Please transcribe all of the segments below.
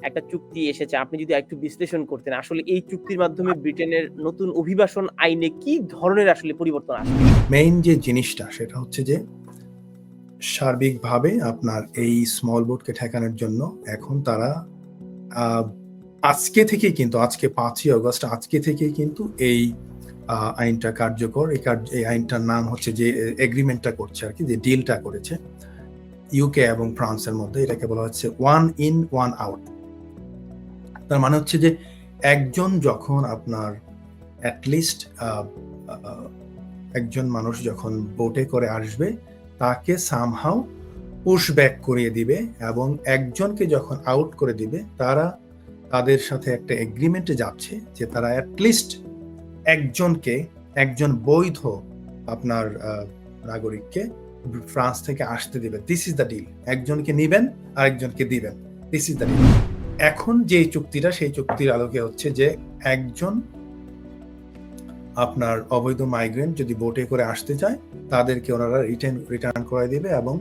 একটা চুক্তি এসেছে। আপনি যদি আরেকটু বিশ্লেষণ করতেন, আসলে এই চুক্তির মাধ্যমে ব্রিটেনের নতুন অভিবাসন আইনে কি ধরনের আসলে পরিবর্তন আসবে? মেইন যে জিনিসটা সেটা হচ্ছে যে সার্বিকভাবে আপনার এই স্মল বোটকে ঠেকানোর জন্য এখন তারা আজকে থেকেই কিন্তু আজকে 5ই অগস্ট আজকে থেকেই কিন্তু এই আইনটা কার্যকর। এই আইনটার নাম হচ্ছে যে এগ্রিমেন্টটা করছে আর কি, যে ডিলটা করেছে ইউকে এবং ফ্রান্সের মধ্যে, এটাকে বলা হচ্ছে ওয়ান ইন ওয়ান আউট। তার মানে হচ্ছে যে একজন যখন আপনার অ্যাটলিস্ট একজন মানুষ যখন বোটে করে আসবে তাকে সামহাউ পুশ ব্যাক করিয়ে দিবে, এবং একজনকে যখন আউট করে দিবে তাদের সাথে একটা এগ্রিমেন্টে যাচ্ছে যে তারা অ্যাটলিস্ট একজন বৈধ আপনার নাগরিককে ফ্রান্স থেকে আসতে দিবে। This is the deal. একজনকে নিবেন আরেকজনকে দিবেন, দিস ইজ দ্য ডিল। এখন যে চুক্তিটা, সেই চুক্তির আলোকে হচ্ছে যে একজন আপনার অবৈধ মাইগ্রেন্ট যদি বোটে করে আসতে চায় তাদেরকে ওনারা রিটার্ন করে দিবে, এবং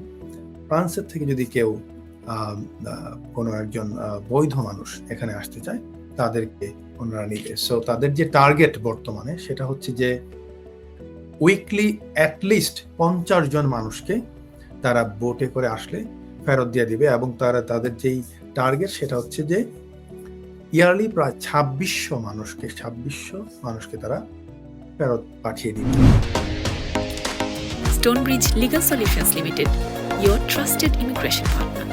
ফ্রান্সের থেকে যদি কেউ কোনো একজন বৈধ মানুষ এখানে আসতে চায় তাদেরকে ওনারা নিবে। সো তাদের যে টার্গেট বর্তমানে সেটা হচ্ছে যে উইকলি অ্যাটলিস্ট 50 জন মানুষকে তারা বোটে করে আসলে ফেরত দিয়ে দিবে, এবং তাদের যেই টার্গেট সেটা হচ্ছে যে ইয়ারলি প্রায় 2600 মানুষকে তারা ফেরত পাঠিয়ে দিবে। Stonebridge Legal Solutions Limited, your trusted immigration partner.